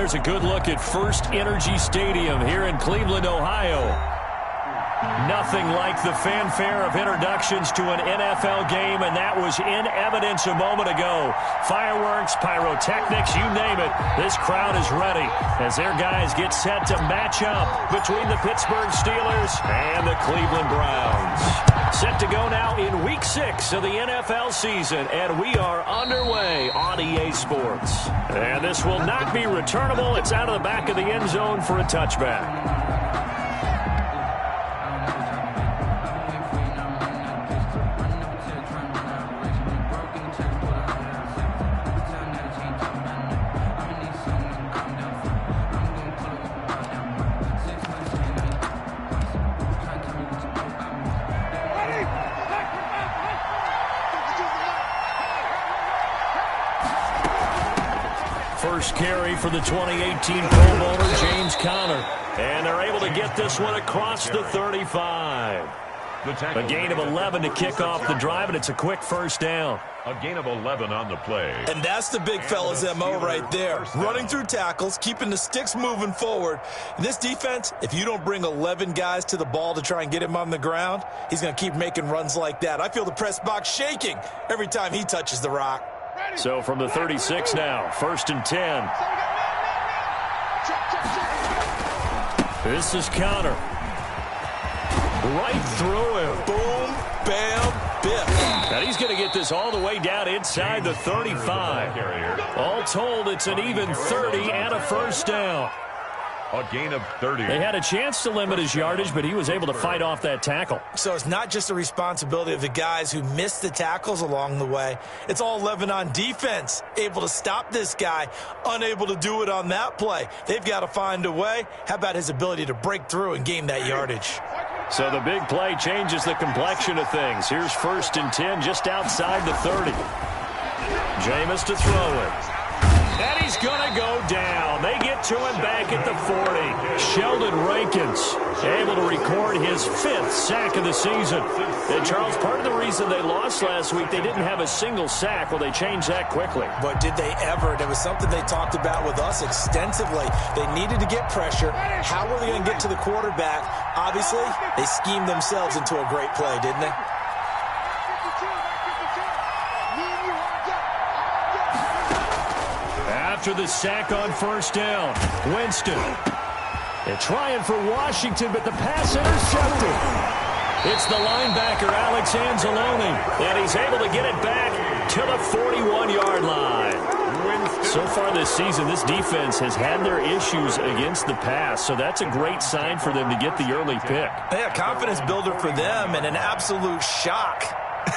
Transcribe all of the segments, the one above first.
here's a good look at First Energy Stadium here in Cleveland, Ohio. Nothing like the fanfare of introductions to an NFL game, and that was in evidence a moment ago. Fireworks, pyrotechnics, you name it. This crowd is ready as their guys get set to match up between the Pittsburgh Steelers and the Cleveland Browns. Set to go now in Week 6 of the NFL season, and we are underway on EA Sports. And this will not be returnable. It's out of the back of the end zone for a touchback. First carry for the 2018 Pro Bowler, James Conner. And they're able to get this one across the 35. A gain of 11 to kick off the drive, and it's a quick first down. A gain of 11 on the play. And that's the big fella's MO right there. Running through tackles, keeping the sticks moving forward. In this defense, if you don't bring 11 guys to the ball to try and get him on the ground, he's going to keep making runs like that. I feel the press box shaking every time he touches the rock. So from the 36 now, 1st and 10. This is Conner. Right through him. Boom, bam, biff. And he's going to get this all the way down inside the 35. All told, it's an even 30 and a first down. A gain of 30. They had a chance to limit his yardage, but he was able to fight off that tackle. So it's not just the responsibility of the guys who missed the tackles along the way. It's all 11 on defense, able to stop this guy, unable to do it on that play. They've got to find a way. How about his ability to break through and gain that yardage? So the big play changes the complexion of things. Here's 1st and 10 just outside the 30. Jameis to throw it. And he's going to go down. They get to him back at the 40. Sheldon Rankins able to record his 5th sack of the season. And, Charles, part of the reason they lost last week, they didn't have a single sack. Well, they changed that quickly. But did they ever? And it was something they talked about with us extensively. They needed to get pressure. How were they going to get to the quarterback? Obviously, they schemed themselves into a great play, didn't they? After the sack on 1st down, Winston. They're trying for Washington, but the pass intercepted. It's the linebacker, Alex Anzalone, and he's able to get it back to the 41-yard line. So far this season, this defense has had their issues against the pass, so that's a great sign for them to get the early pick. Yeah, confidence builder for them and an absolute shock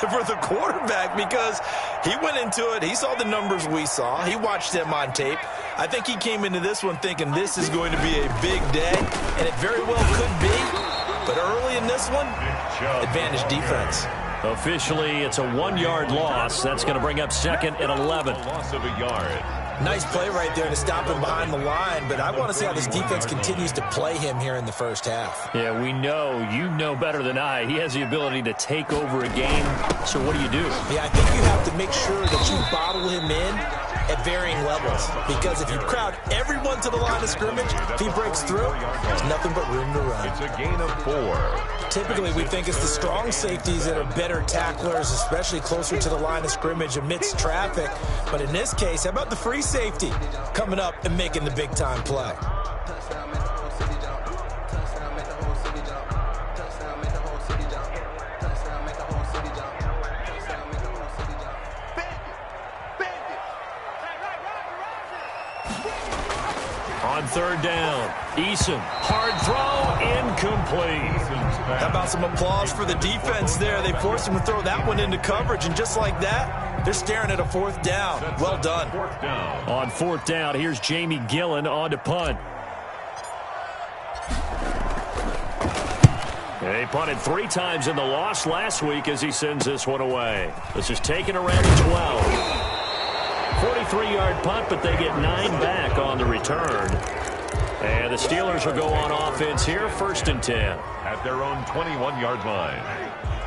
for the quarterback because he went into it. He saw the numbers we saw. He watched them on tape. I think he came into this one thinking this is going to be a big day, and it very well could be. But early in this one, advantage defense. Officially, it's a 1-yard loss. That's going to bring up 2nd and 11. Loss of a yard. Nice play right there to stop him behind the line, but I want to see how this defense continues to play him here in the first half. Yeah, we know. You know better than I. He has the ability to take over a game. So what do you do? Yeah, I think you have to make sure that you bottle him in at varying levels. Because if you crowd everyone to the line of scrimmage, if he breaks through, there's nothing but room to run. It's a gain of 4. Typically, we think it's the strong safeties that are better tacklers, especially closer to the line of scrimmage amidst traffic. But in this case, how about the free safety coming up and making the big-time play? On 3rd down, Eason, hard throw, incomplete. How about some applause for the defense there? They forced him to throw that one into coverage, and just like that, they're staring at a 4th down. Well done. On 4th down, here's Jamie Gillen on to punt. They punted 3 times in the loss last week as he sends this one away. This is taken around the 12. 43-yard punt, but they get 9 back on the return. And the Steelers will go on offense here, 1st and 10. At their own 21-yard line.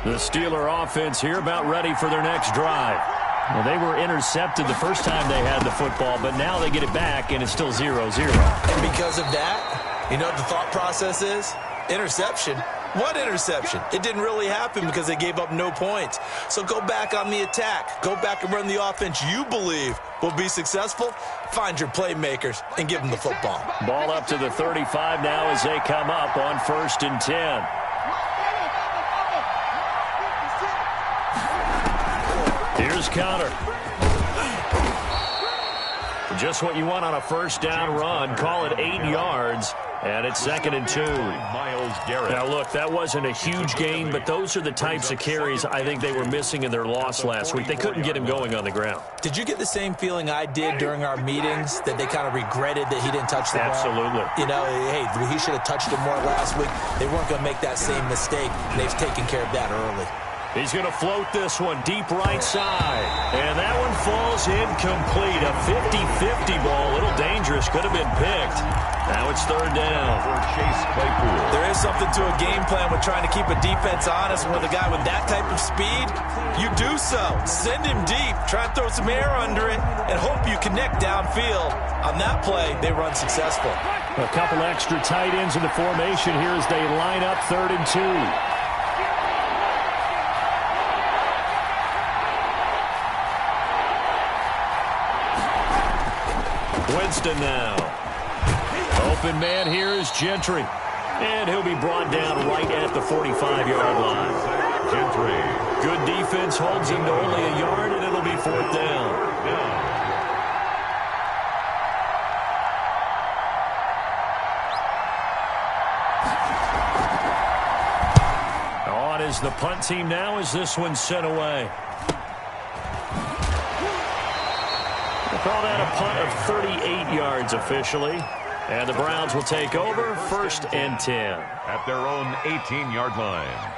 The Steeler offense here about ready for their next drive. Well, they were intercepted the first time they had the football, but now they get it back, and it's still 0-0. And because of that, you know what the thought process is? Interception. What interception? It didn't really happen because they gave up no points. So go back on the attack. Go back and run the offense you believe will be successful. Find your playmakers and give them the football. Ball up to the 35 now as they come up on 1st and 10. Here's Conner. Just what you want on a first down run. Call it 8 yards, and it's 2nd and 2. Myles Garrett. Now, look, that wasn't a huge gain, but those are the types of carries I think they were missing in their loss last week. They couldn't get him going on the ground. Did you get the same feeling I did during our meetings, that they kind of regretted that he didn't touch the ball? Absolutely. You know, hey, he should have touched it more last week. They weren't going to make that same mistake. They've taken care of that early. He's going to float this one deep right side. And that one falls incomplete. A 50-50 ball. A little dangerous. Could have been picked. Now it's 3rd down. For Chase Claypool. There is something to a game plan with trying to keep a defense honest. And with a guy with that type of speed, you do so. Send him deep. Try and throw some air under it and hope you connect downfield. On that play, they run successful. A couple extra tight ends in the formation here as they line up 3rd and 2. Winston now. Open man here is Gentry. And he'll be brought down right at the 45-yard line. Gentry. Good defense holds him to only a yard, and it'll be 4th down. On is the punt team now as this one's sent away. Call that a punt of 38 yards officially. And the Browns will take over 1st and 10. At their own 18-yard line.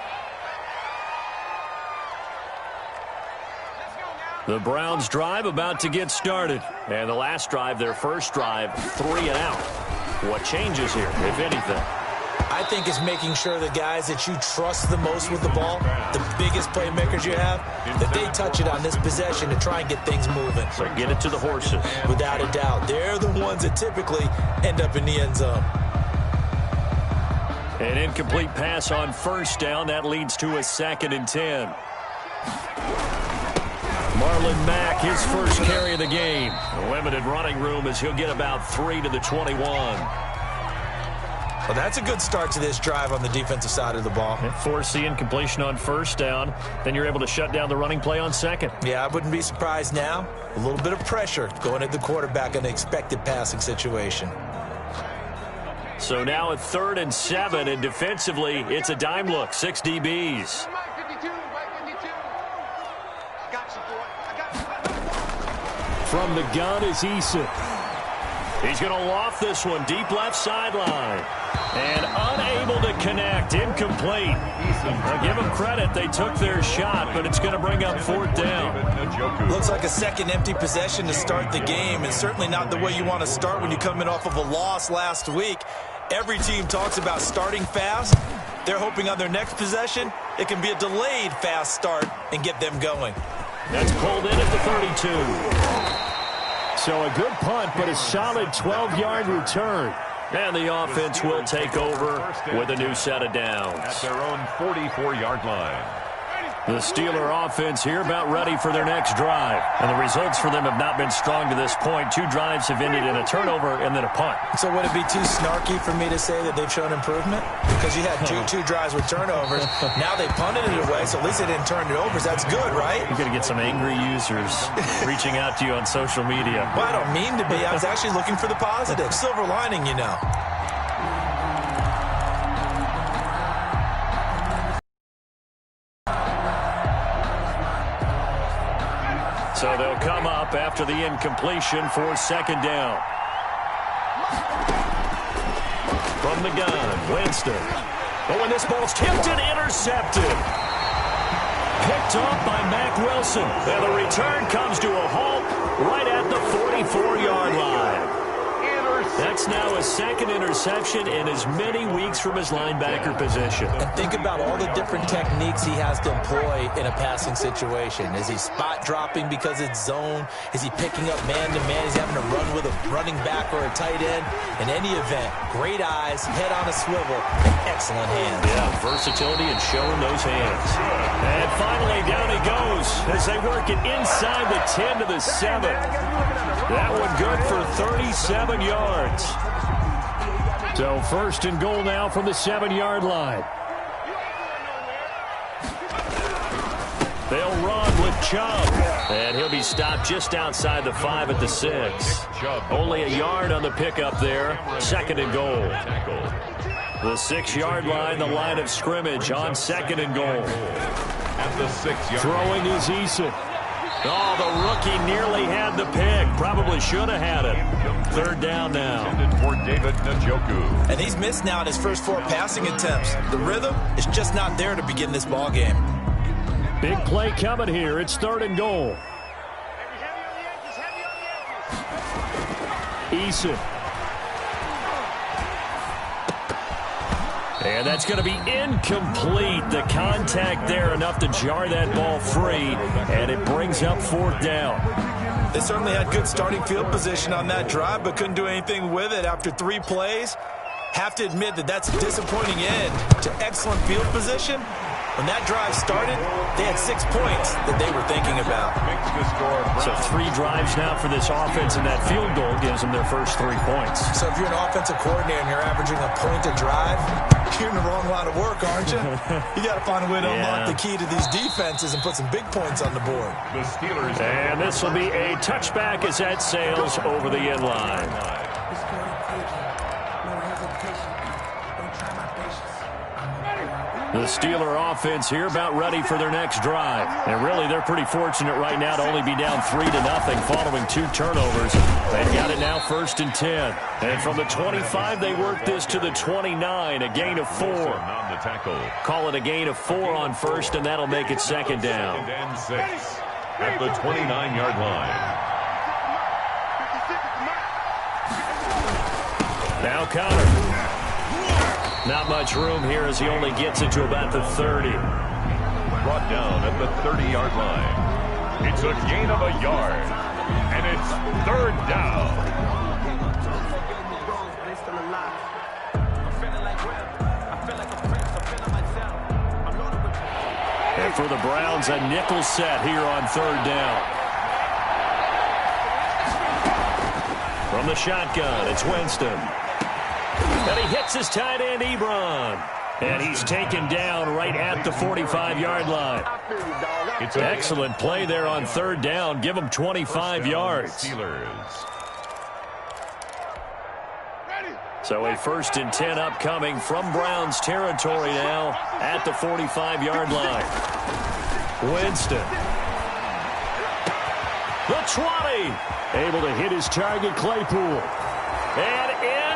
The Browns drive about to get started. And the last drive, their first drive, 3 and out. What changes here, if anything? I think it's making sure the guys that you trust the most with the ball, the biggest playmakers you have, that they touch it on this possession to try and get things moving. So get it to the horses. Without a doubt. They're the ones that typically end up in the end zone. An incomplete pass on 1st down. That leads to a 2nd and 10. Marlon Mack, his first carry of the game. A limited running room as he'll get about 3 to the 21. Well, that's a good start to this drive on the defensive side of the ball. Force the incompletion on 1st down. Then you're able to shut down the running play on 2nd. Yeah, I wouldn't be surprised now. A little bit of pressure going at the quarterback in an expected passing situation. So now at 3rd and 7, and defensively, it's a dime look. 6 DBs. From the gun is Eason. He's going to loft this one deep left sideline. And unable to connect. Incomplete. Now give them credit. They took their shot, but it's going to bring up 4th down. Looks like a second empty possession to start the game, and certainly not the way you want to start when you come in off of a loss last week. Every team talks about starting fast. They're hoping on their next possession, it can be a delayed fast start and get them going. That's pulled in at the 32. So a good punt, but a solid 12-yard return. And the offense will take over with a new set of downs. At their own 44-yard line. The Steeler offense here about ready for their next drive. And the results for them have not been strong to this point. 2 drives have ended in a turnover and then a punt. So would it be too snarky for me to say that they've shown improvement? Because you had two drives with turnovers. Now they punted it away, so at least they didn't turn it over. So that's good, right? You're going to get some angry users reaching out to you on social media. Well, I don't mean to be. I was actually looking for the positive. Silver lining, you know. So they'll come up after the incompletion for 2nd down. From the gun, Winston. Oh, and this ball's tipped and intercepted. Picked off by Mack Wilson. And the return comes to a halt right at the 44-yard line. That's now his second interception in as many weeks from his linebacker position. And think about all the different techniques he has to employ in a passing situation. Is he spot dropping because it's zone? Is he picking up man-to-man? Is he having to run with a running back or a tight end? In any event, great eyes, head on a swivel, and excellent hands. Yeah, versatility and showing those hands. And finally, down he goes as they work it inside the 10 to the 7. That one good for 37 yards. So first and goal now from the 7-yard line. They'll run with Chubb. And he'll be stopped just outside the 5 at the 6. Only a yard on the pickup there. Second and goal. The 6-yard line, the line of scrimmage on second and goal. At the 6-yard Throwing is Eason. Oh, the rookie nearly had the pick. Probably should have had it. Third down now. intended for David Njoku. And he's missed now in his first 4 passing attempts. The rhythm is just not there to begin this ball game. Big play coming here. It's third and goal. Eason. And that's going to be incomplete. The contact there enough to jar that ball free, and it brings up fourth down. They certainly had good starting field position on that drive, but couldn't do anything with it after 3 plays. Have to admit that that's a disappointing end to excellent field position. When that drive started, they had 6 points that they were thinking about. So 3 drives now for this offense, and that field goal gives them their first 3 points. So if you're an offensive coordinator and you're averaging a point a drive, you're in the wrong line of work, aren't you? You got to find a way to unlock the key to these defenses and put some big points on the board. The Steelers. And this will be a touchback as that sails over the end line. The Steeler offense here about ready for their next drive. And really, they're pretty fortunate right now to only be down 3-0 following 2 turnovers. They've got it now first and 10. And from the 25, they work this to the 29, a gain of 4. On the tackle. Call it a gain of 4 on first, and that'll make it second down. Second and 6 at the 29-yard line. Now Connor. Not much room here as he only gets it to about the 30. Brought down at the 30-yard line. It's a gain of a yard, and it's third down. And for the Browns, a nickel set here on third down. From the shotgun, it's Winston. And he hits his tight end, Ebron. And he's taken down right at the 45-yard line. It's an excellent play there on third down. Give him 25 yards. Steelers. So a first and 10 upcoming from Browns territory now at the 45-yard line. Winston. The 20. Able to hit his target, Claypool. And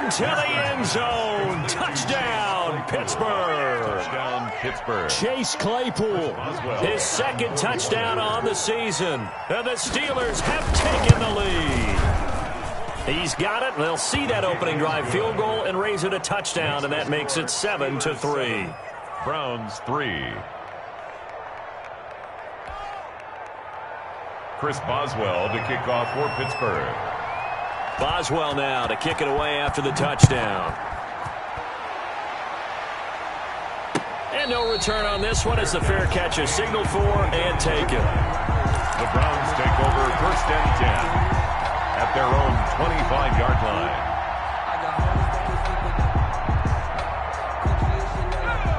into the end zone. Touchdown, Pittsburgh. Touchdown, Pittsburgh. Chase Claypool, his second touchdown on the season. And the Steelers have taken the lead. He's got it. They'll see that opening drive field goal and raise it a touchdown, and that makes it 7-3. Browns 3. Chris Boswell to kick off for Pittsburgh. Boswell now to kick it away after the touchdown. And no return on this one as the fair catch is signaled for and taken. The Browns take over first and 10 at their own 25-yard line.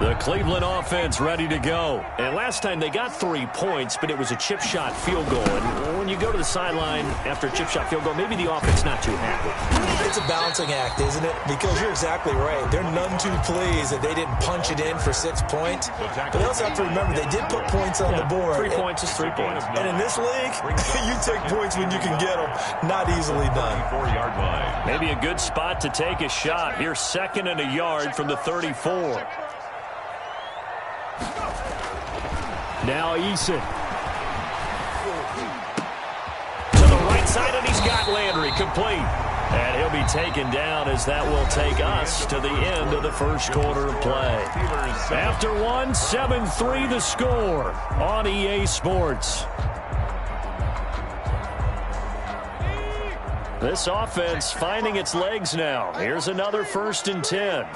The Cleveland offense ready to go. And last time they got 3 points, but it was a chip shot field goal. And when you go to the sideline after a chip shot field goal, maybe the offense not too happy. It's a balancing act, isn't it? Because you're exactly right. They're none too pleased that they didn't punch it in for 6 points. But they also have to remember they did put points on the board. 3 points is 3 points. And in this league, you take points when you can get them. Not easily done. 4-yard line. Maybe a good spot to take a shot. Here's second and a yard from the 34. Now Eason. To the right side, and he's got Landry complete. And he'll be taken down as that will take us to the end of the first quarter of play. After one, 7-3 the score on EA Sports. This offense finding its legs now. Here's another 1st and 10.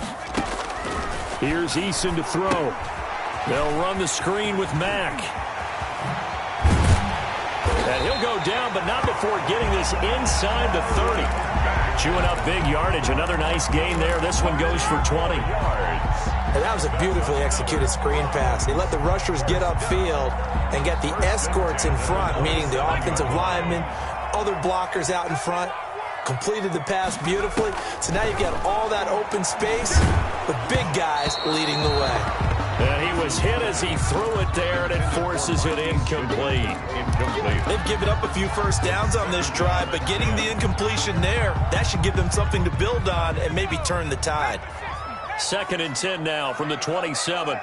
Here's Eason to throw. They'll run the screen with Mack. And he'll go down, but not before getting this inside the 30. Chewing up big yardage. Another nice gain there. This one goes for 20. And that was a beautifully executed screen pass. He let the rushers get upfield and get the escorts in front, meaning the offensive linemen, other blockers out in front. Completed the pass beautifully. So now you've got all that open space with big guys leading the way. And he was hit as he threw it there, and it forces it incomplete. They've given up a few first downs on this drive, but getting the incompletion there, that should give them something to build on and maybe turn the tide. 2nd and 10 now from the 27.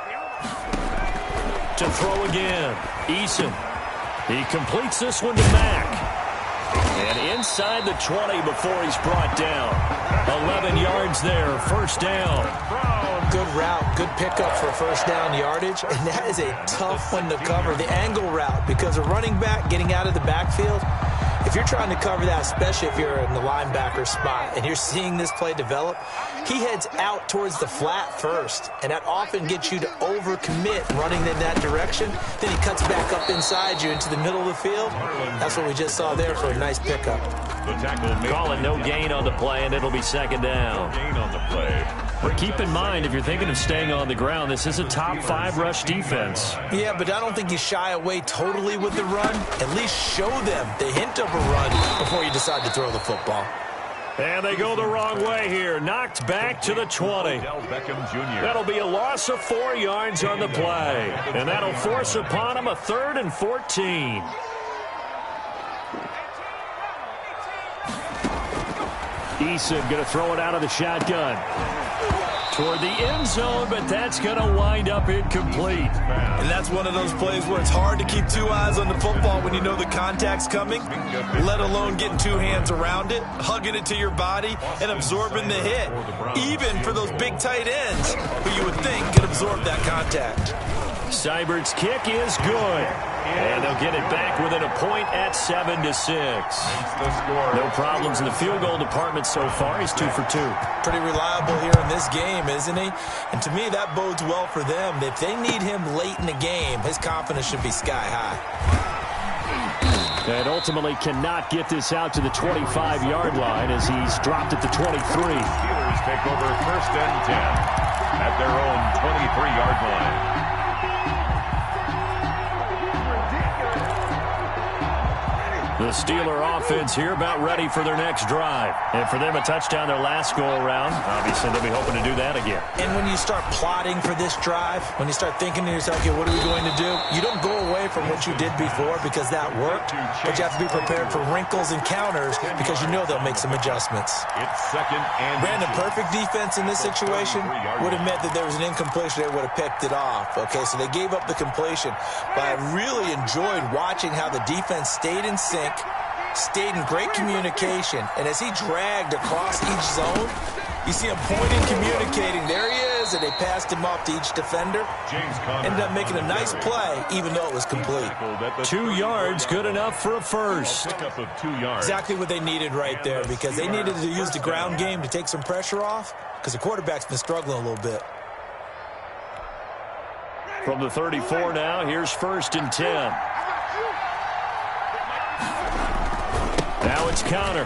To throw again. Eason. He completes this one to Mack. And inside the 20 before he's brought down. 11 yards there, 1st down. Good route, good pickup for first down yardage, and that is a tough one to cover, the angle route, because a running back getting out of the backfield, if you're trying to cover that, especially if you're in the linebacker spot and you're seeing this play develop, he heads out towards the flat first, and that often gets you to overcommit running in that direction. Then he cuts back up inside you into the middle of the field. That's what we just saw there for a nice pickup. Call it no gain on the play, and it'll be 2nd down. Gain on the play. But keep in mind, if you're thinking of staying on the ground, this is a top 5 rush defense. Yeah, but I don't think you shy away totally with the run. At least show them the hint of a run before you decide to throw the football. And they go the wrong way here. Knocked back to the 20. That'll be a loss of 4 yards on the play. And that'll force upon him a 3rd and 14. Eason going to throw it out of the shotgun. Toward the end zone, but that's going to wind up incomplete. And that's one of those plays where it's hard to keep 2 eyes on the football when you know the contact's coming, let alone getting 2 hands around it, hugging it to your body, and absorbing the hit. Even for those big tight ends who you would think could absorb that contact. Seibert's kick is good. And they'll get it back within a point at 7-6. No problems in the field goal department so far. He's 2 for 2. Pretty reliable here in this game, isn't he? And to me, that bodes well for them. If they need him late in the game, his confidence should be sky high. And ultimately cannot get this out to the 25-yard line as he's dropped at the 23. Steelers take over 1st and 10 at their own 23-yard line. The Steeler offense here about ready for their next drive. And for them, a touchdown their last go-around. Obviously, they'll be hoping to do that again. And when you start plotting for this drive, when you start thinking to yourself, okay, what are we going to do? You don't go away from what you did before because that worked, but you have to be prepared for wrinkles and counters because you know they'll make some adjustments. It's 2nd and Brandon, perfect defense in this situation would have meant that there was an incompletion. They would have picked it off. Okay, so they gave up the completion. But I really enjoyed watching how the defense stayed in sync, stayed in great communication, and as he dragged across each zone, you see him pointing, communicating. There he is, and they passed him off to each defender. Ended up making a nice play, even though it was complete. 2 yards, good enough for a first. Pickup of 2 yards. Exactly what they needed right there, because they needed to use the ground game to take some pressure off, because the quarterback's been struggling a little bit. From the 34 now, here's 1st and 10. Now it's Counter.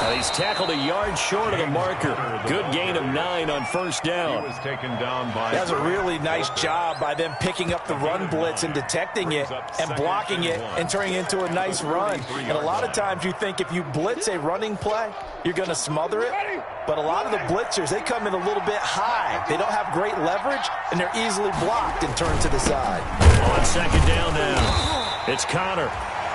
And he's tackled a yard short of the marker. Good gain of 9 on 1st down. He was taken down by. That's a really nice job by them picking up the run blitz and detecting it and blocking it and turning it into a nice run. And a lot of times you think if you blitz a running play, you're going to smother it. But a lot of the blitzers, they come in a little bit high. They don't have great leverage, and they're easily blocked and turned to the side. On 2nd down now, it's Conner.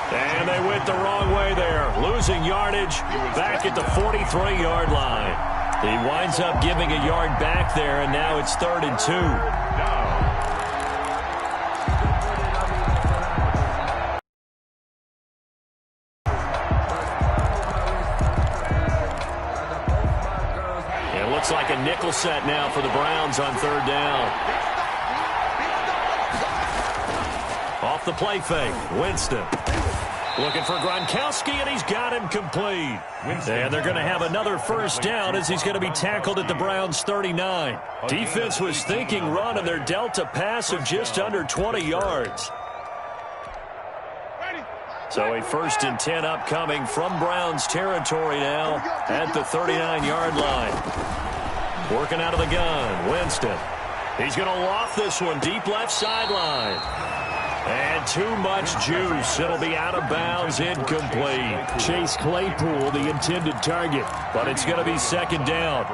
And they went the wrong way there. Losing yardage back at the 43-yard line. He winds up giving a yard back there, and now it's 3rd and 2. a nickel set now for the Browns on third down. Off the play fake, Winston. Looking for Gronkowski, and he's got him complete. And they're going to have another first down as he's going to be tackled at the Browns' 39. Defense was thinking run, and they're dealt a pass of just under 20 yards. So a 1st and 10 upcoming from Browns territory now at the 39-yard line. Working out of the gun, Winston. He's going to loft this one deep left sideline. And too much juice. It'll be out of bounds, incomplete. Chase Claypool, the intended target, but it's going to be second down.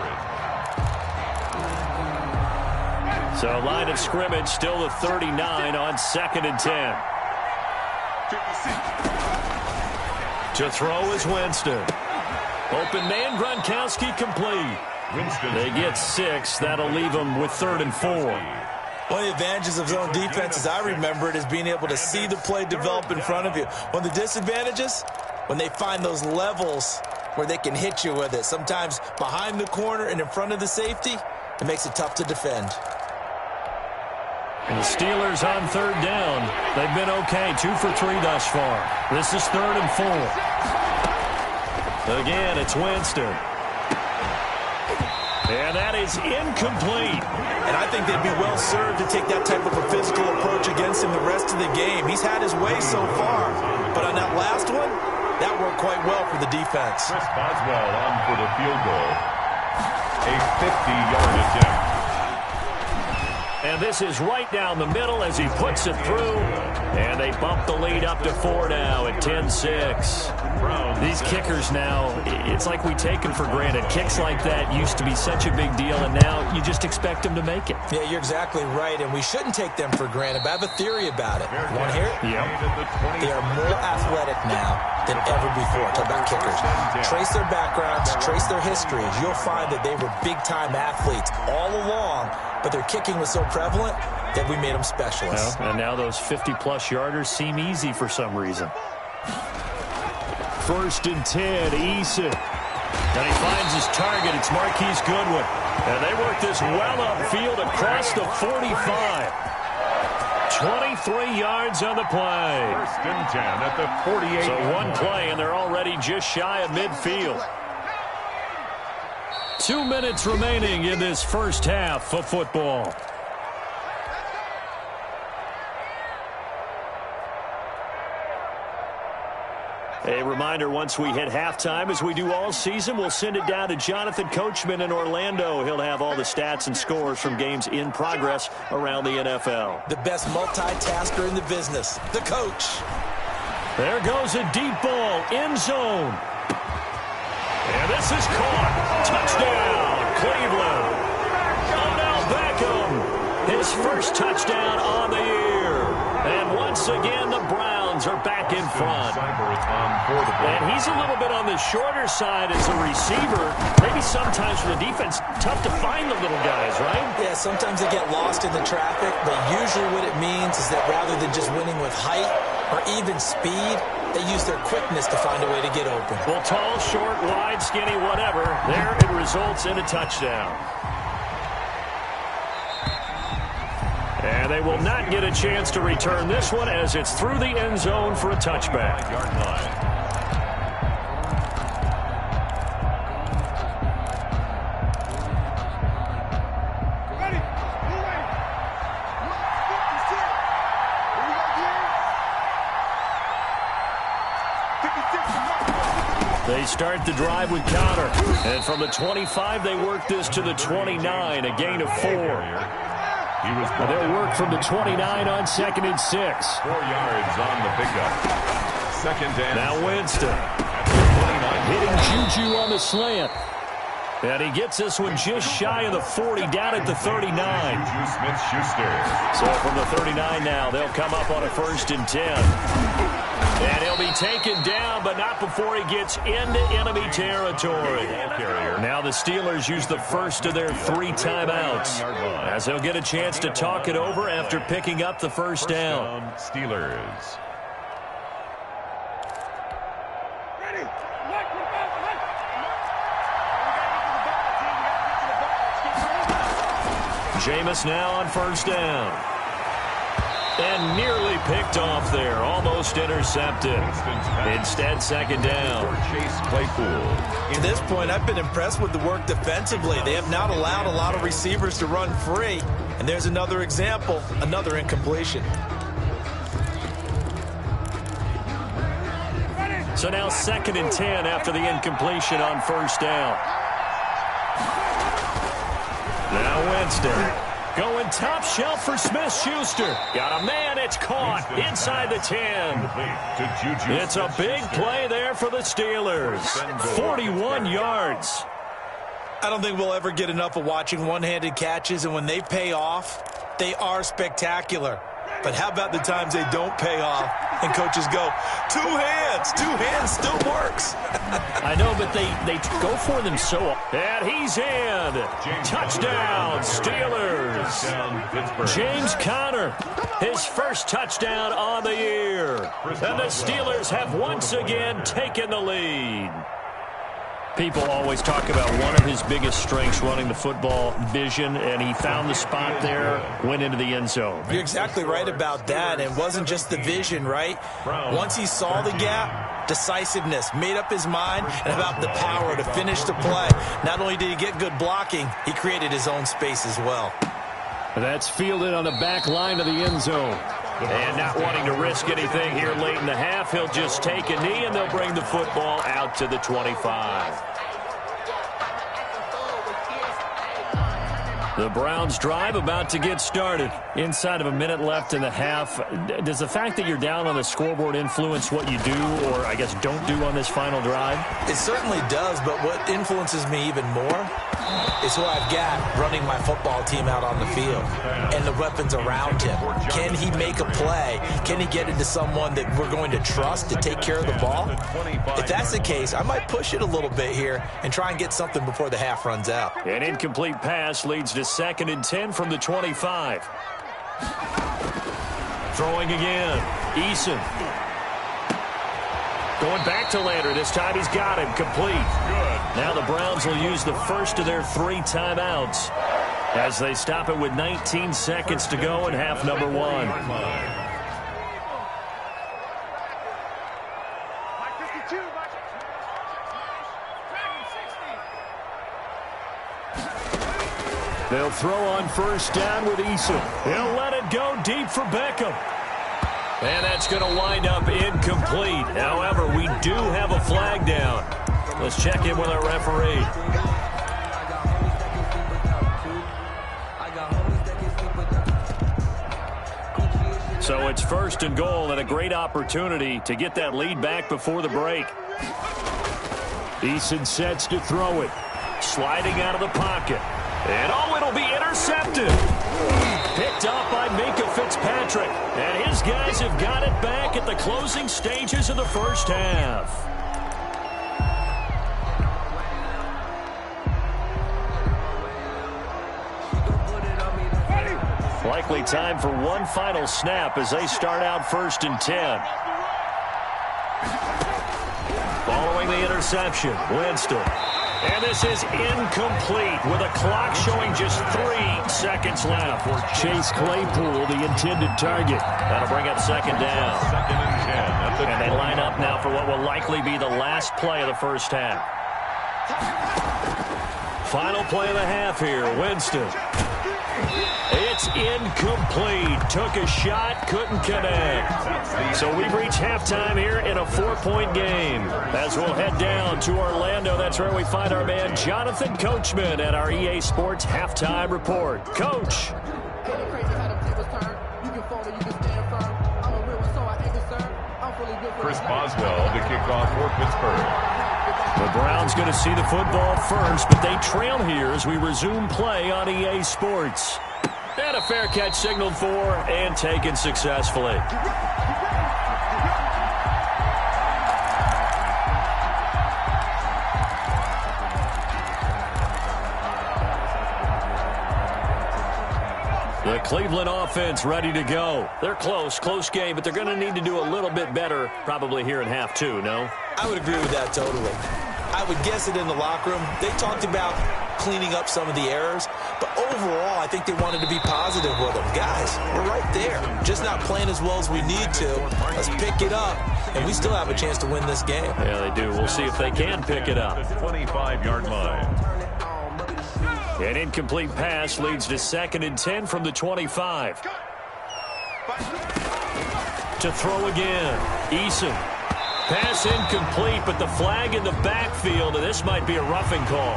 So line of scrimmage still the 39 on 2nd and 10. To throw is Winston. Open man, Gronkowski complete. They get 6. That'll leave them with 3rd and 4. One of the advantages of zone defense, as I remember it, is being able to see the play develop in front of you. One of the disadvantages, when they find those levels where they can hit you with it, sometimes behind the corner and in front of the safety, it makes it tough to defend. And the Steelers on third down. They've been okay, 2 for 3 thus far. This is 3rd and 4. Again, it's Winston. And that is incomplete. And I think they'd be well served to take that type of a physical approach against him the rest of the game. He's had his way so far, but on that last one, that worked quite well for the defense. Chris Boswell on for the field goal. A 50-yard attempt. And this is right down the middle as he puts it through. And they bump the lead up to 4 now at 10-6. These kickers now, it's like we take them for granted. Kicks like that used to be such a big deal, and now you just expect them to make it. Yeah, you're exactly right, and we shouldn't take them for granted, but I have a theory about it. You want to hear it? Yeah. They are more athletic now than ever before. Talk about kickers. Trace their backgrounds, trace their histories. You'll find that they were big-time athletes all along, but their kicking was so prevalent that we made them specialists. Well, and now those 50-plus yarders seem easy for some reason. 1st and 10, Eason. And he finds his target. It's Marquise Goodwin. And they work this well upfield across the 45. 23 yards on the play. 1st and 10 at the 48. So one play, and they're already just shy of midfield. 2 minutes remaining in this first half of football. A reminder, once we hit halftime, as we do all season, we'll send it down to Jonathan Coachman in Orlando. He'll have all the stats and scores from games in progress around the NFL. The best multitasker in the business, the coach. There goes a deep ball, end zone. And this is caught. Touchdown, Cleveland. Odell Beckham, his first touchdown on the year. And once again, the Browns are back in front. And he's a little bit on the shorter side as a receiver. Maybe sometimes for the defense, tough to find the little guys, right? Yeah, sometimes they get lost in the traffic, but usually what it means is that rather than just winning with height or even speed, they use their quickness to find a way to get open. Well, tall, short, wide, skinny, whatever, there it results in a touchdown. And they will not get a chance to return this one as it's through the end zone for a touchback. Yard line. They start the drive with Conner. And from the 25, they work this to the 29, a gain of 4. They'll work from the 29 on 2nd and 6. 4 yards on the pickup. 2nd down. Now Winston. Hitting Juju on the slant. And he gets this one just shy of the 40, down at the 39. Juju Smith-Schuster. So from the 39 now, they'll come up on a 1st and 10. And he'll be taken down, but not before he gets into enemy territory. Now the Steelers use the first of their 3 timeouts, as they'll get a chance to talk it over after picking up the first down. Steelers. Jameis now on first down. And nearly picked off there. Almost intercepted. Instead, second down. Chase Claypool. To this point, I've been impressed with the work defensively. They have not allowed a lot of receivers to run free. And there's another example, another incompletion. So now 2nd and 10 after the incompletion on first down. Now Winston. Going top shelf for Smith-Schuster. Got a man, it's caught inside the 10. It's a big play there for the Steelers. 41 yards. I don't think we'll ever get enough of watching one-handed catches, and when they pay off, they are spectacular. But how about the times they don't pay off and coaches go, two hands still works. I know, but they go for them so. And he's in. Touchdown, Steelers. James Conner, his first touchdown on the year. And the Steelers have once again taken the lead. People always talk about one of his biggest strengths, running the football, vision, and he found the spot there, went into the end zone. You're exactly right about that. It wasn't just the vision, right? Once he saw the gap, decisiveness, made up his mind, and about the power to finish the play. Not only did he get good blocking, he created his own space as well. That's fielded on the back line of the end zone. And not wanting to risk anything here late in the half, he'll just take a knee, and they'll bring the football out to the 25. The Browns drive about to get started. Inside of a minute left in the half. Does the fact that you're down on the scoreboard influence what you do, or I guess don't do on this final drive? It certainly does, but what influences me even more is who I've got running my football team out on the field and the weapons around him. Can he make a play? Can he get into someone that we're going to trust to take care of the ball? If that's the case, I might push it a little bit here and try and get something before the half runs out. An incomplete pass leads to 2nd and 10 from the 25. Throwing again. Eason. Going back to Lander. This time he's got him. Complete. Now the Browns will use the first of their 3 timeouts as they stop it with 19 seconds to go in half number 1. They'll throw on first down with Eason. He'll let it go deep for Beckham. And that's going to wind up incomplete. However, we do have a flag down. Let's check in with our referee. So it's 1st and goal, and a great opportunity to get that lead back before the break. Eason sets to throw it. Sliding out of the pocket. And it'll be intercepted. Picked off by Minkah Fitzpatrick. And his guys have got it back at the closing stages of the first half. Likely time for one final snap as they start out 1st and 10. Following the interception, Winston. And this is incomplete with a clock showing just 3 seconds left. Chase Claypool, the intended target. That'll bring up 2nd down. 2nd and 10. And they line up now for what will likely be the last play of the first half. Final play of the half here, Winston. It's incomplete. Took a shot, couldn't connect. So we've reached halftime here in a 4-point game. As we'll head down to Orlando, that's where we find our man Jonathan Coachman at our EA Sports Halftime Report. Coach. Chris Boswell to kick off for Pittsburgh. The Browns going to see the football first, but they trail here as we resume play on EA Sports. And a fair catch signaled for and taken successfully. The Cleveland offense ready to go. They're close game, but they're going to need to do a little bit better probably here in half 2, no? I would agree with that totally. I would guess it in the locker room. They talked about cleaning up some of the errors, but overall, I think they wanted to be positive with them. Guys, we're right there. Just not playing as well as we need to. Let's pick it up, and we still have a chance to win this game. Yeah, they do. We'll see if they can pick it up. The 25-yard line. An incomplete pass leads to 2nd and 10 from the 25. To throw again. Eason. Pass incomplete, but the flag in the backfield, and this might be a roughing call.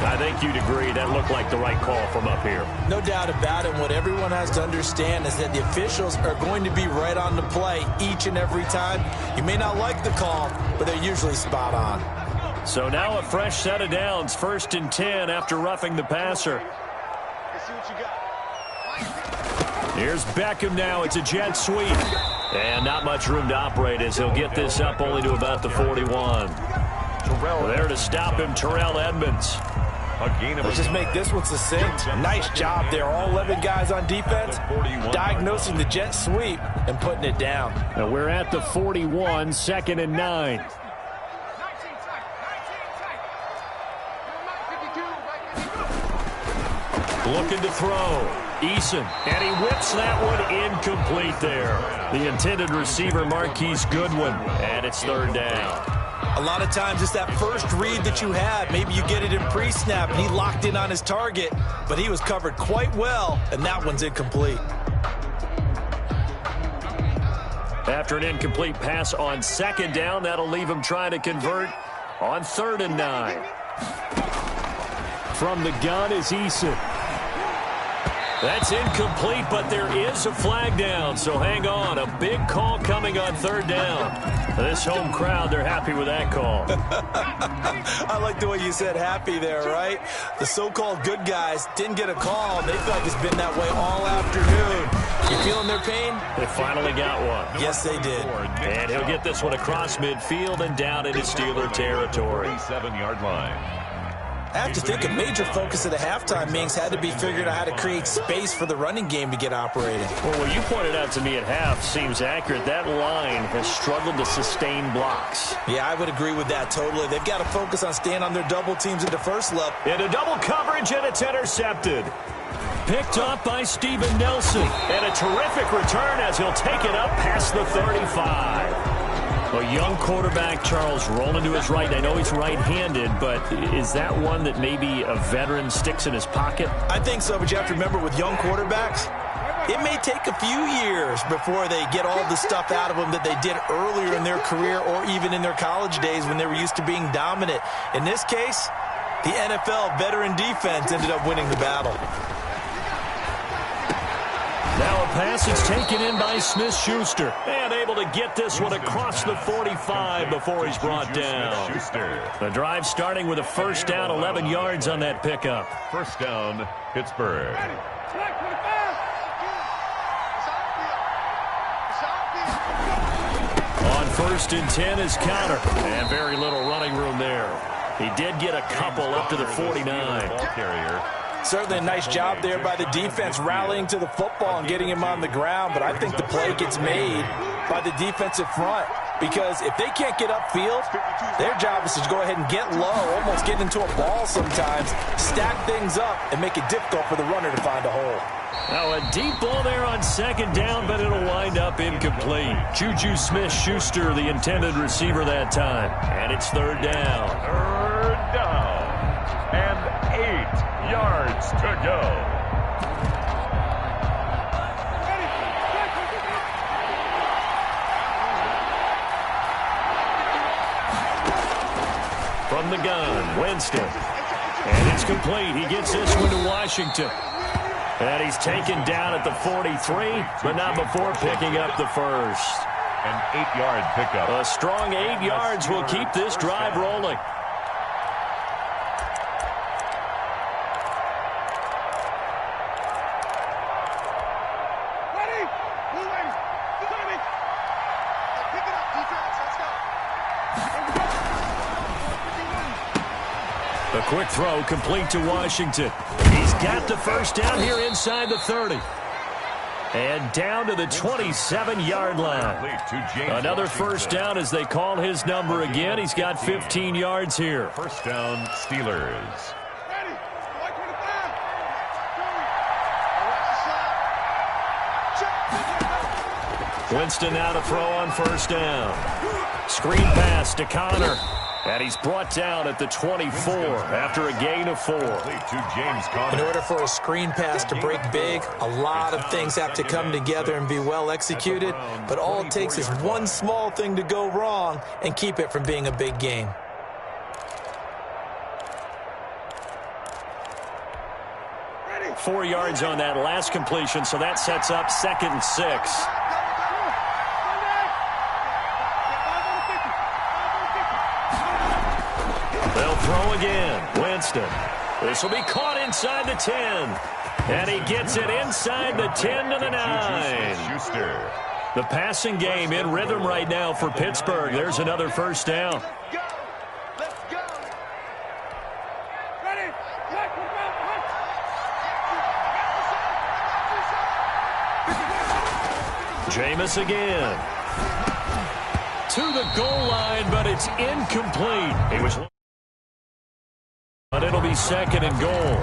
I think you'd agree that looked like the right call from up here. No doubt about it. What everyone has to understand is that the officials are going to be right on the play each and every time. You may not like the call, but they're usually spot on. So now a fresh set of downs, 1st and 10 after roughing the passer. Here's Beckham now. It's a jet sweep. And not much room to operate as he'll get this up only to about the 41. There to stop him, Terrell Edmunds. Let's just make this one succinct. Nice job there. All 11 guys on defense diagnosing the jet sweep and putting it down. And we're at the 41, 2nd and 9. Looking to throw. Eason, and he whips that one incomplete there. The intended receiver, Marquise Goodwin, and it's 3rd down. A lot of times it's that first read that you have. Maybe you get it in pre-snap, and he locked in on his target, but he was covered quite well, and that one's incomplete. After an incomplete pass on 2nd down, that'll leave him trying to convert on 3rd and 9. From the gun is Eason. That's incomplete, but there is a flag down, so hang on. A big call coming on 3rd down. This home crowd, they're happy with that call. I like the way you said happy there, right? The so-called good guys didn't get a call, and they feel like it's been that way all afternoon. You feeling their pain? They finally got one. Yes, they did. And he'll get this one across midfield and down into Steeler territory. 47-yard line. I have to think a major focus of the halftime meetings had to be figuring out how to create space for the running game to get operating. Well, what you pointed out to me at half seems accurate. That line has struggled to sustain blocks. Yeah, I would agree with that totally. They've got to focus on staying on their double teams at the first level. Into double coverage, and it's intercepted. Picked up by Steven Nelson. And a terrific return as he'll take it up past the 35. A young quarterback, Charles, rolling to his right. I know he's right-handed, but is that one that maybe a veteran sticks in his pocket? I think so, but you have to remember with young quarterbacks, it may take a few years before they get all the stuff out of them that they did earlier in their career or even in their college days when they were used to being dominant. In this case, the NFL veteran defense ended up winning the battle. Now a pass is taken in by Smith-Schuster. And able to get this one across the 45 before he's brought down. The drive starting with a 1st down, 11 yards on that pickup. 1st down, Pittsburgh. On 1st and 10 is Counter. And very little running room there. He did get a couple up to the 49. Ball carrier. Certainly a nice job there by the defense rallying to the football and getting him on the ground, but I think the play gets made by the defensive front because if they can't get upfield, their job is to go ahead and get low, almost get into a ball sometimes, stack things up, and make it difficult for the runner to find a hole. Now a deep ball there on 2nd down, but it'll wind up incomplete. Juju Smith-Schuster, the intended receiver that time. And it's 3rd down. 3rd down. And 8 yards to go. From the gun, Winston. And it's complete. He gets this one to Washington. And he's taken down at the 43, but not before picking up the 1st. An 8-yard pickup. A strong 8 yards will keep this drive rolling. A quick throw complete to Washington. He's got the 1st down here inside the 30. And down to the 27-yard line. Another first down as they call his number again. He's got 15 yards here. First down, Steelers. Winston now to throw on first down. Screen pass to Connor. And he's brought down at the 24 after a gain of 4. In order for a screen pass to break big, a lot of things have to come together and be well executed. But all it takes is one small thing to go wrong and keep it from being a big game. Ready. 4 yards on that last completion, so that sets up 2nd and 6. They'll throw again. Winston. This will be caught inside the 10. And he gets it inside the 10 to the 9. The passing game in rhythm right now for Pittsburgh. There's another first down. Jameis again. To the goal line, but it's incomplete. But it'll be 2nd and goal.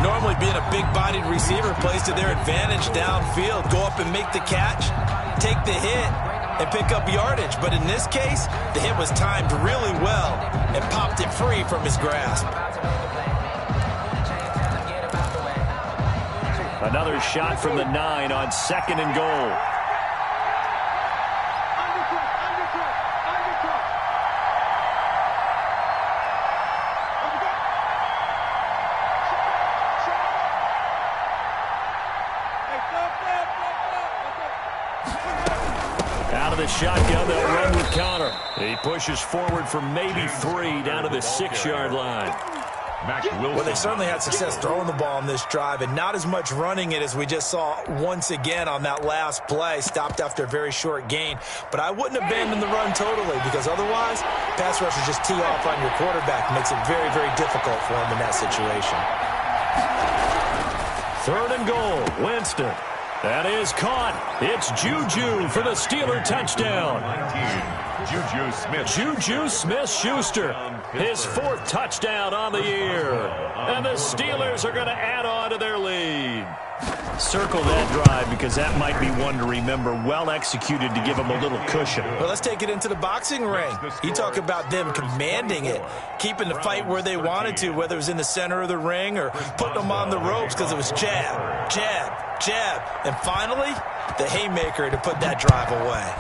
Normally being a big-bodied receiver plays to their advantage downfield. Go up and make the catch, take the hit, and pick up yardage. But in this case, the hit was timed really well and popped it free from his grasp. Another shot from the 9 on 2nd and goal. Out of the shotgun, they'll run with Connor. He pushes forward for maybe 3 down to the 6-yard line. Well, they certainly had success throwing the ball on this drive and not as much running it as we just saw once again on that last play. Stopped after a very short gain. But I wouldn't abandon the run totally because otherwise, pass rushers just tee off on your quarterback. Makes it very, very difficult for him in that situation. 3rd and goal. Winston. That is caught. It's Juju for the Steeler touchdown. Juju Smith-Schuster, his 4th touchdown on the year. And the Steelers are going to add on to their lead. Circle that drive because that might be one to remember. Well executed to give them a little cushion. Well, let's take it into the boxing ring. You talk about them commanding it, keeping the fight where they wanted to, whether it was in the center of the ring or putting them on the ropes because it was jab, jab, jab. And finally, the haymaker to put that drive away.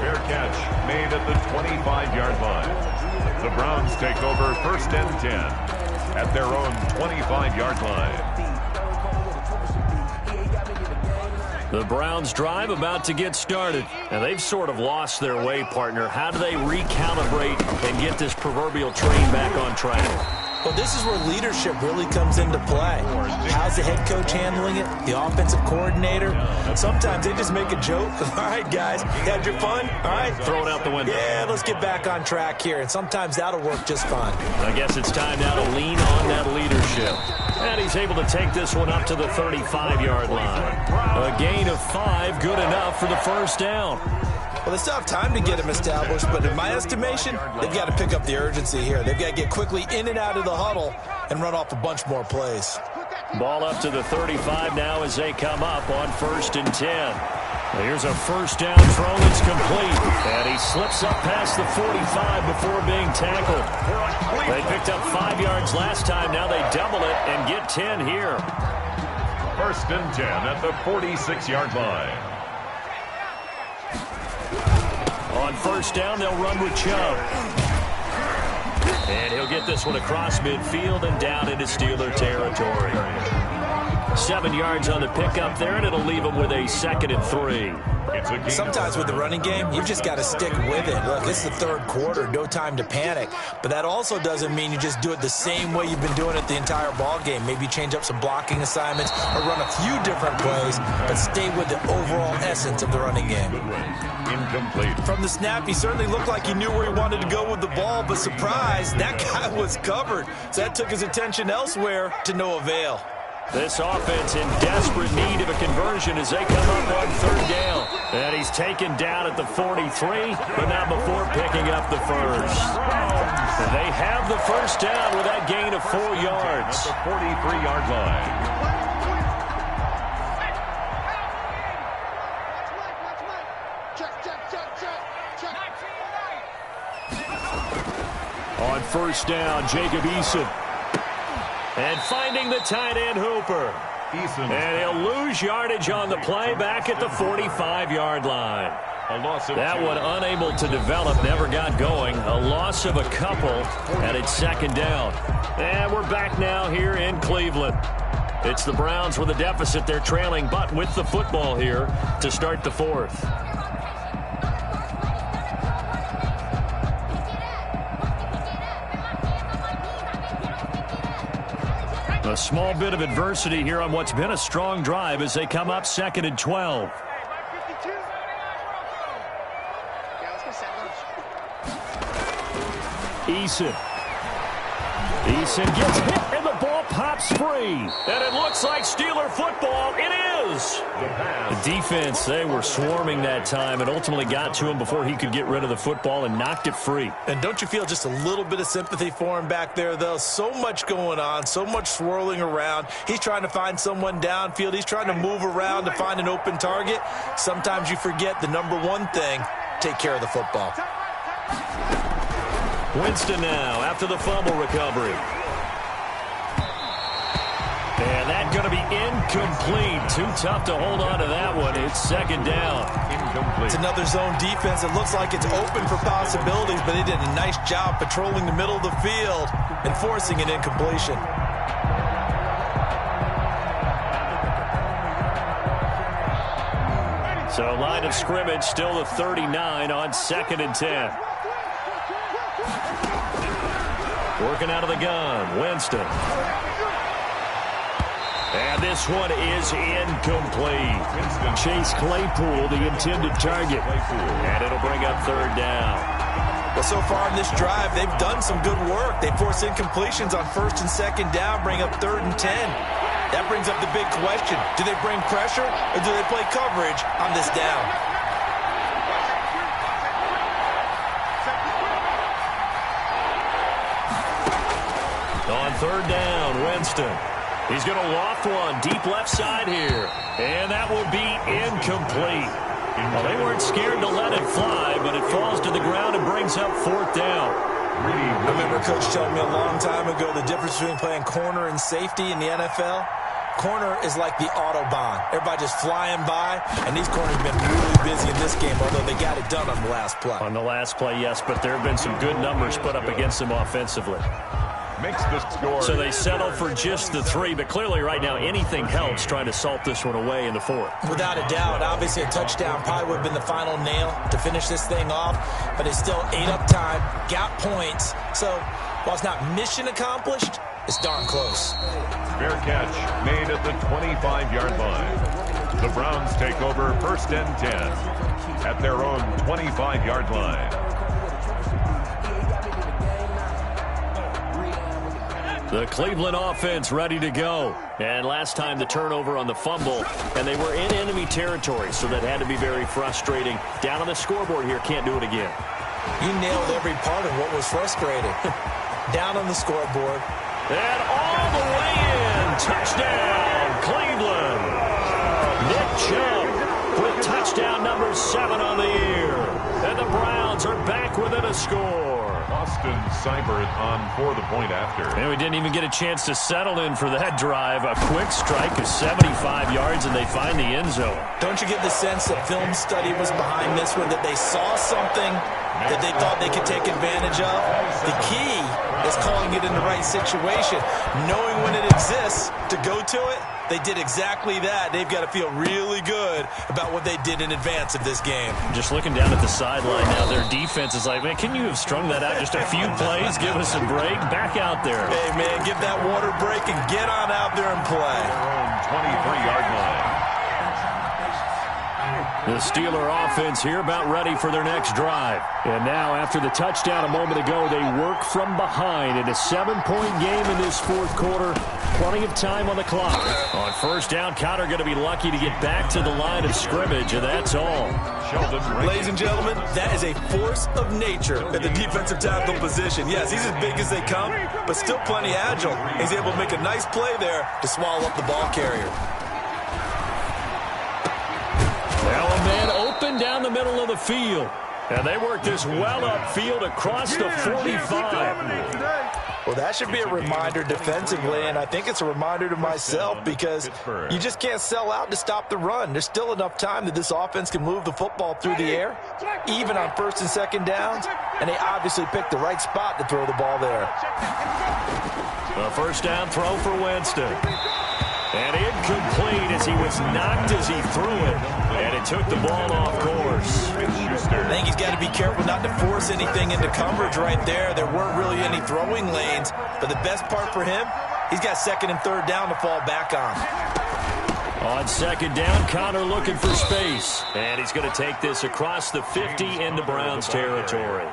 Fair catch made at the 25-yard line. The Browns take over 1st and 10 at their own 25-yard line. The Browns drive about to get started. And they've sort of lost their way, partner. How do they recalibrate and get this proverbial train back on track? Well, this is where leadership really comes into play. How's the head coach handling it? The offensive coordinator? Sometimes they just make a joke. All right, guys, had your fun? All right. Throw it out the window. Yeah, let's get back on track here. And sometimes that'll work just fine. I guess it's time now to lean on that leadership. And he's able to take this one up to the 35-yard line. A gain of 5, good enough for the first down. Well, they still have time to get him established, but in my estimation, they've got to pick up the urgency here. They've got to get quickly in and out of the huddle and run off a bunch more plays. Ball up to the 35 now as they come up on 1st and 10. Here's a first down throw that's complete. And he slips up past the 45 before being tackled. They picked up 5 yards last time. Now they double it and get 10 here. 1st and 10 at the 46-yard line. On 1st down, they'll run with Chubb. And he'll get this one across midfield and down into Steeler territory. 7 yards on the pickup there, and it'll leave them with a 2nd and 3. Sometimes with the running game, you've just got to stick with it. Look, it's the third quarter, no time to panic. But that also doesn't mean you just do it the same way you've been doing it the entire ball game. Maybe change up some blocking assignments or run a few different plays, but stay with the overall essence of the running game. Incomplete. From the snap, he certainly looked like he knew where he wanted to go with the ball, but surprise, that guy was covered. So that took his attention elsewhere to no avail. This offense in desperate need of a conversion as they come up on 3rd down. And he's taken down at the 43, but not before picking up the first. And they have the first down with that gain of 4 yards. At the 43-yard line. On 1st down, Jacob Eason. And finding the tight end, Hooper. And he'll lose yardage on the play back at the 45-yard line. That one unable to develop, never got going. A loss of a couple, and it's 2nd down. And we're back now here in Cleveland. It's the Browns with a deficit. They're trailing, but with the football here to start the 4th. A small bit of adversity here on what's been a strong drive as they come up 2nd and 12. Eason gets hit, and the ball pops free. And it looks like Steeler football. It is. The defense, they were swarming that time and ultimately got to him before he could get rid of the football and knocked it free. And don't you feel just a little bit of sympathy for him back there, though? So much going on, so much swirling around. He's trying to find someone downfield. He's trying to move around to find an open target. Sometimes you forget the number one thing, take care of the football. Winston now after the fumble recovery. And that's going to be incomplete. Too tough to hold on to that one. It's 2nd down. Incomplete. It's another zone defense. It looks like it's open for possibilities, but they did a nice job patrolling the middle of the field and forcing an incompletion. So line of scrimmage still the 39 on 2nd and 10. Working out of the gun, Winston. And this one is incomplete. Chase Claypool, the intended target. And it'll bring up 3rd down. Well, so far in this drive, they've done some good work. They force incompletions on 1st and 2nd down, bring up 3rd and 10. That brings up the big question. Do they bring pressure or do they play coverage on this down? On 3rd down, Winston. He's going to loft one deep left side here. And that will be incomplete. Well, they weren't scared to let it fly, but it falls to the ground and brings up 4th down. I remember Coach telling me a long time ago the difference between playing corner and safety in the NFL. Corner is like the Autobahn. Everybody just flying by, and these corners have been really busy in this game, although they got it done on the last play. On the last play, yes, but there have been some good numbers put up against them offensively. Makes the score. So they settle for just the 3, but clearly right now anything helps trying to salt this one away in the 4th. Without a doubt. Obviously a touchdown probably would have been the final nail to finish this thing off, but it's still ate up time, got points. So while it's not mission accomplished, it's darn close. Fair catch made at the 25-yard line. The Browns take over 1st and 10 at their own 25-yard line. The Cleveland offense ready to go. And last time the turnover on the fumble, and they were in enemy territory, so that had to be very frustrating. Down on the scoreboard here, can't do it again. You nailed every part of what was frustrating. Down on the scoreboard. And all the way in. Touchdown, Cleveland. Nick Chubb with touchdown number 7 on the year. And the Browns are back within a score. Austin Seibert on for the point after. And we didn't even get a chance to settle in for that drive. A quick strike of 75 yards, and they find the end zone. Don't you get the sense that film study was behind this one, that they saw something that they thought they could take advantage of? The key is calling it in the right situation. Knowing when it exists to go to it, they did exactly that. They've got to feel really good about what they did in advance of this game. Just looking down at the sideline now, their defense is like, man, can you have strung that out just a few plays? Give us a break. Back out there. Hey, man, give that water break and get on out there and play. Their own 23-yard line. The Steeler offense here about ready for their next drive. And now, after the touchdown a moment ago, they work from behind in a 7-point game in this fourth quarter. Plenty of time on the clock. On first down, Conner going to be lucky to get back to the line of scrimmage, and that's all. Ladies and gentlemen, that is a force of nature at the defensive tackle position. Yes, he's as big as they come, but still plenty agile. He's able to make a nice play there to swallow up the ball carrier. Now a man open down the middle of the field. And they work this well upfield across the 45. Well, that should be a reminder defensively, and I think it's a reminder to myself because you just can't sell out to stop the run. There's still enough time that this offense can move the football through the air, even on first and second downs, and they obviously picked the right spot to throw the ball there. A first down throw for Winston. And incomplete as he was knocked as he threw it. And it took the ball off course. I think he's got to be careful not to force anything into coverage right there. There weren't really any throwing lanes. But the best part for him, he's got second and third down to fall back on. On second down, Conner looking for space. And he's going to take this across the 50 into Browns territory.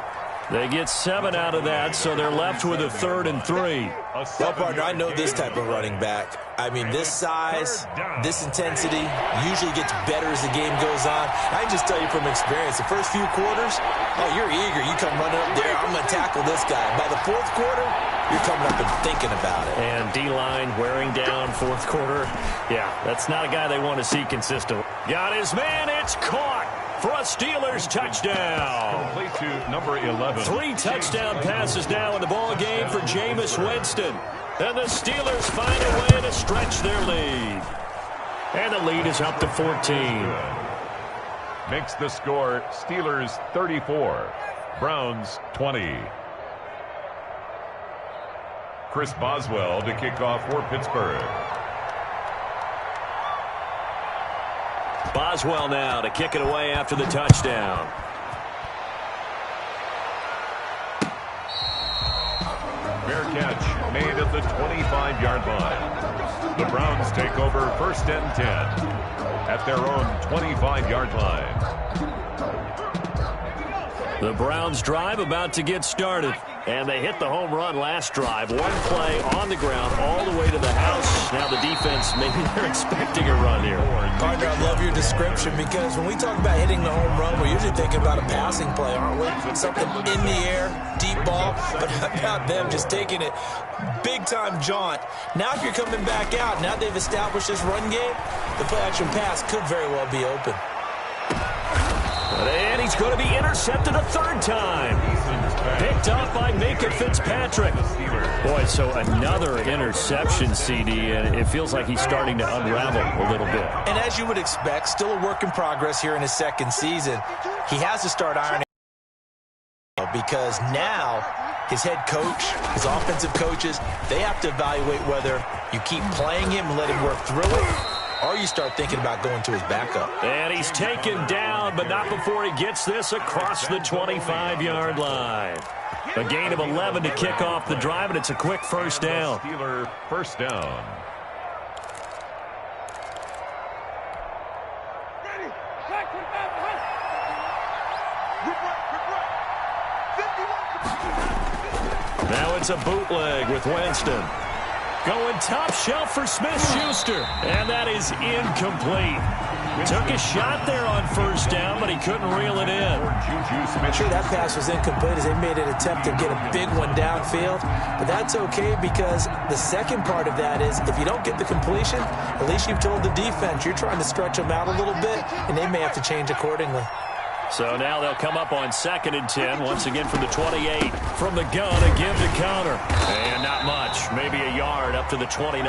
They get 7 out of that, so they're left with a 3rd and 3. Well, partner, I know this type of running back. I mean, this size, this intensity usually gets better as the game goes on. I can just tell you from experience, the first few quarters, oh, you're eager. You come running up there, I'm going to tackle this guy. By the fourth quarter, you're coming up and thinking about it. And D-line wearing down fourth quarter. Yeah, that's not a guy they want to see consistent. Got his man, it's caught for a Steelers touchdown. Complete to number 11. 3 touchdown passes now in the ball game for Jameis Winston. And the Steelers find a way to stretch their lead. And the lead is up to 14. Makes the score Steelers 34, Browns 20. Chris Boswell to kick off for Pittsburgh. Boswell now to kick it away after the touchdown. Fair catch made at the 25-yard line. The Browns take over first and 10 at their own 25-yard line. The Browns drive about to get started. And they hit the home run last drive. One play on the ground all the way to the house. Now the defense, maybe they're expecting a run here. Partner, I love your description because when we talk about hitting the home run, we're usually thinking about a passing play, aren't we? Something in the air, deep ball. But how about them just taking it big-time jaunt? Now if you're coming back out, now they've established this run game, the play-action pass could very well be open. And he's going to be intercepted a 3rd time. Picked up by Minkah Fitzpatrick. Boy, so another interception, CD, and it feels like he's starting to unravel a little bit. And as you would expect, still a work in progress here in his second season. He has to start ironing because now his head coach, his offensive coaches, they have to evaluate whether you keep playing him and let him work through it, or you start thinking about going to his backup. And he's taken down, but not before he gets this across the 25-yard line. A gain of 11 to kick off the drive, and it's a quick first down. Steeler first down. Now it's a bootleg with Winston. Going top shelf for Smith-Schuster. And that is incomplete. Took a shot there on first down, but he couldn't reel it in. I'm sure that pass was incomplete as they made an attempt to get a big one downfield. But that's okay because the second part of that is if you don't get the completion, at least you've told the defense you're trying to stretch them out a little bit, and they may have to change accordingly. So now they'll come up on 2nd and 10, once again from the 28. From the gun, a give to Conner. And not much, maybe a yard up to the 29.